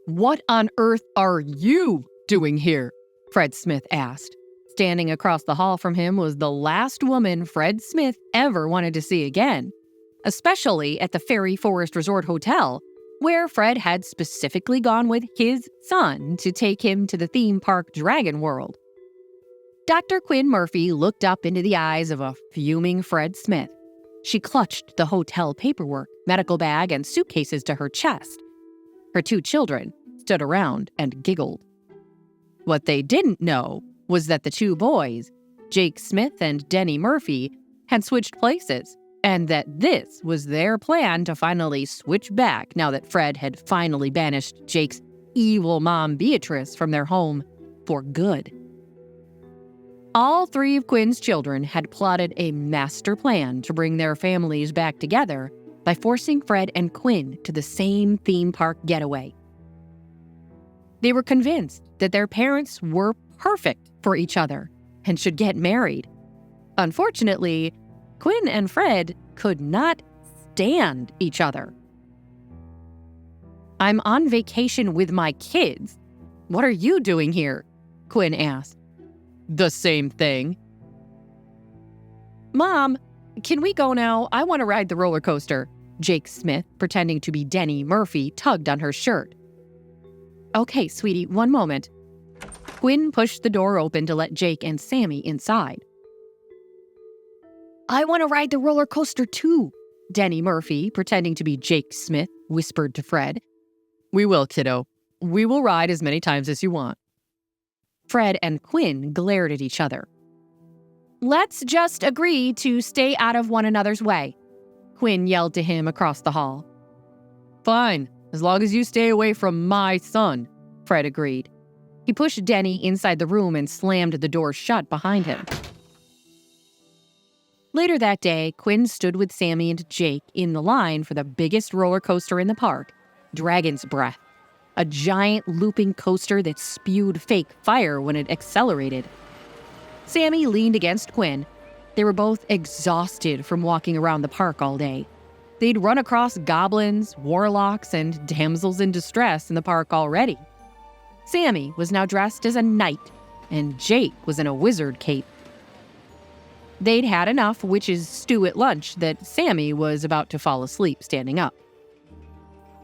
"What on earth are you doing here?" Fred Smith asked. Standing across the hall from him was the last woman Fred Smith ever wanted to see again, especially at the Fairy Forest Resort Hotel, where Fred had specifically gone with his son to take him to the theme park Dragon World. Dr. Quinn Murphy looked up into the eyes of a fuming Fred Smith. She clutched the hotel paperwork, medical bag, and suitcases to her chest. Her 2 children stood around and giggled. What they didn't know was that the 2 boys, Jake Smith and Denny Murphy, had switched places, and that this was their plan to finally switch back now that Fred had finally banished Jake's evil mom Beatrice from their home for good. All 3 of Quinn's children had plotted a master plan to bring their families back together by forcing Fred and Quinn to the same theme park getaway. They were convinced that their parents were perfect for each other and should get married. Unfortunately, Quinn and Fred could not stand each other. "I'm on vacation with my kids. What are you doing here?" Quinn asked. "The same thing." "Mom, can we go now? I want to ride the roller coaster." Jake Smith, pretending to be Denny Murphy, tugged on her shirt. "Okay, sweetie, one moment." Quinn pushed the door open to let Jake and Sammy inside. "I want to ride the roller coaster too," Denny Murphy, pretending to be Jake Smith, whispered to Fred. "We will, kiddo. We will ride as many times as you want." Fred and Quinn glared at each other. "Let's just agree to stay out of one another's way," Quinn yelled to him across the hall. "Fine, as long as you stay away from my son," Fred agreed. He pushed Denny inside the room and slammed the door shut behind him. Later that day, Quinn stood with Sammy and Jake in the line for the biggest roller coaster in the park, Dragon's Breath, a giant looping coaster that spewed fake fire when it accelerated. Sammy leaned against Quinn. They were both exhausted from walking around the park all day. They'd run across goblins, warlocks, and damsels in distress in the park already. Sammy was now dressed as a knight, and Jake was in a wizard cape. They'd had enough witch's stew at lunch that Sammy was about to fall asleep standing up.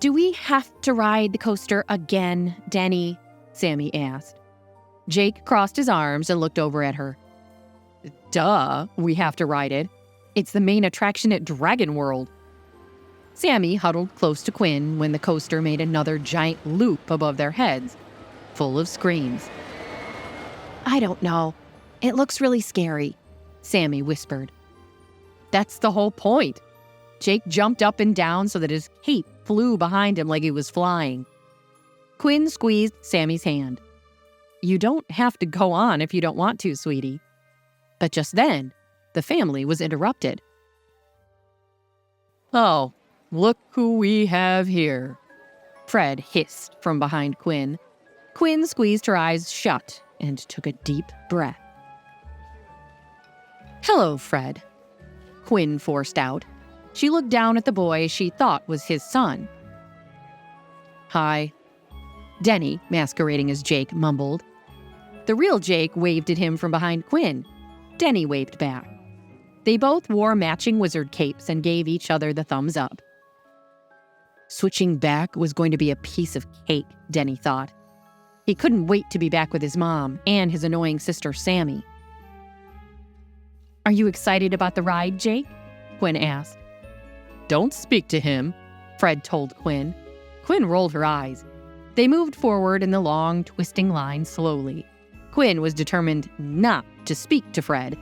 "Do we have to ride the coaster again, Denny?" Sammy asked. Jake crossed his arms and looked over at her. "Duh, we have to ride it. It's the main attraction at Dragon World." Sammy huddled close to Quinn when the coaster made another giant loop above their heads, full of screams. "I don't know. It looks really scary," Sammy whispered. "That's the whole point." Jake jumped up and down so that his cape flew behind him like he was flying. Quinn squeezed Sammy's hand. "You don't have to go on if you don't want to, sweetie." But just then, the family was interrupted. "Oh, look who we have here," Fred hissed from behind Quinn. Quinn squeezed her eyes shut and took a deep breath. "Hello, Fred," Quinn forced out. She looked down at the boy she thought was his son. "Hi," Denny, masquerading as Jake, mumbled. The real Jake waved at him from behind Quinn. Denny waved back. They both wore matching wizard capes and gave each other the thumbs up. Switching back was going to be a piece of cake, Denny thought. He couldn't wait to be back with his mom and his annoying sister Sammy. "Are you excited about the ride, Jake?" Quinn asked. "Don't speak to him," Fred told Quinn. Quinn rolled her eyes. They moved forward in the long, twisting line slowly. Quinn was determined not to speak to Fred,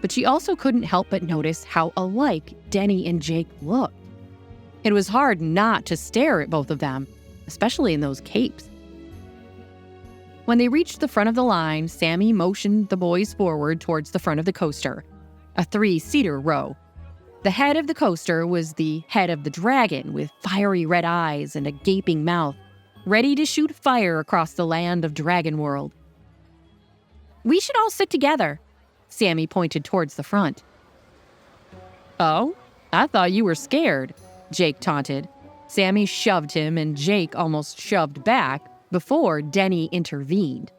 but she also couldn't help but notice how alike Denny and Jake looked. It was hard not to stare at both of them, especially in those capes. When they reached the front of the line, Sammy motioned the boys forward towards the front of the coaster, a 3-seater row. The head of the coaster was the head of the dragon with fiery red eyes and a gaping mouth, ready to shoot fire across the land of Dragon World. "We should all sit together," Sammy pointed towards the front. "Oh, I thought you were scared," Jake taunted. Sammy shoved him and Jake almost shoved back before Denny intervened.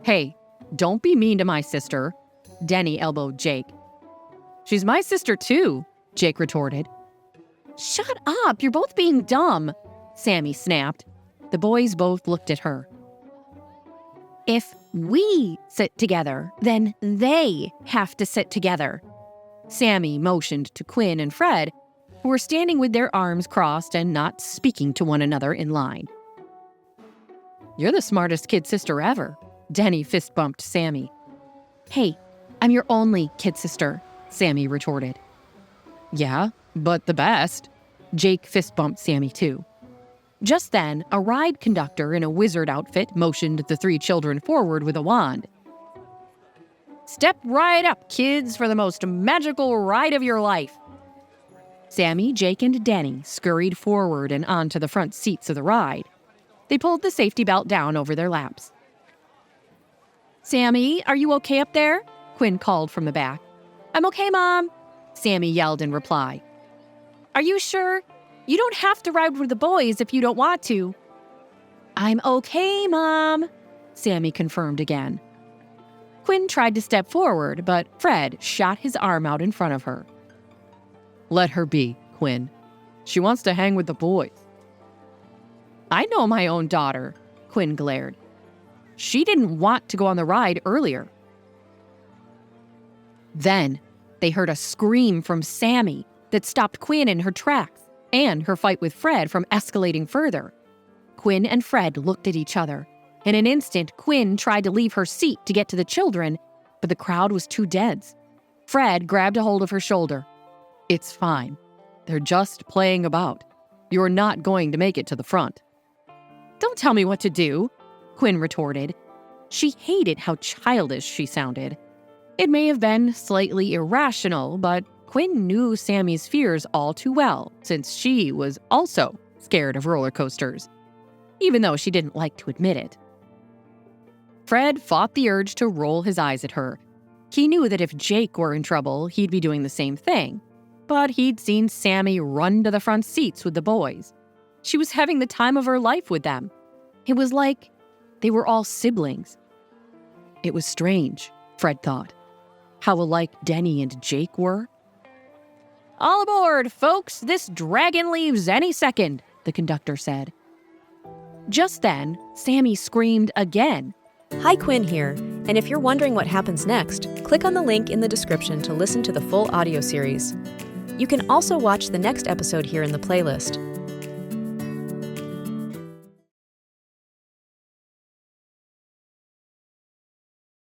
"Hey, don't be mean to my sister," Denny elbowed Jake. "She's my sister too," Jake retorted. "Shut up, you're both being dumb," Sammy snapped. The boys both looked at her. "If we sit together, then they have to sit together." Sammy motioned to Quinn and Fred, who were standing with their arms crossed and not speaking to one another in line. "You're the smartest kid sister ever," Denny fist bumped Sammy. "Hey, I'm your only kid sister," Sammy retorted. "Yeah, but the best." Jake fist bumped Sammy too. Just then, a ride conductor in a wizard outfit motioned the three children forward with a wand. "Step right up, kids, for the most magical ride of your life." Sammy, Jake, and Denny scurried forward and onto the front seats of the ride. They pulled the safety belt down over their laps. "Sammy, are you okay up there?" Quinn called from the back. "I'm okay, Mom," Sammy yelled in reply. "Are you sure? You don't have to ride with the boys if you don't want to." "I'm okay, Mom," Sammy confirmed again. Quinn tried to step forward, but Fred shot his arm out in front of her. "Let her be, Quinn. She wants to hang with the boys." "I know my own daughter," Quinn glared. "She didn't want to go on the ride earlier." Then they heard a scream from Sammy that stopped Quinn in her tracks and her fight with Fred from escalating further. Quinn and Fred looked at each other. In an instant, Quinn tried to leave her seat to get to the children, but the crowd was too dense. Fred grabbed a hold of her shoulder. "It's fine. They're just playing about. You're not going to make it to the front." "Don't tell me what to do," Quinn retorted. She hated how childish she sounded. It may have been slightly irrational, but Quinn knew Sammy's fears all too well, since she was also scared of roller coasters, even though she didn't like to admit it. Fred fought the urge to roll his eyes at her. He knew that if Jake were in trouble, he'd be doing the same thing. But he'd seen Sammy run to the front seats with the boys. She was having the time of her life with them. It was like they were all siblings. It was strange, Fred thought, how alike Denny and Jake were. "All aboard, folks! This dragon leaves any second," the conductor said. Just then, Sammy screamed again. Hi, Quinn here, and if you're wondering what happens next, click on the link in the description to listen to the full audio series. You can also watch the next episode here in the playlist.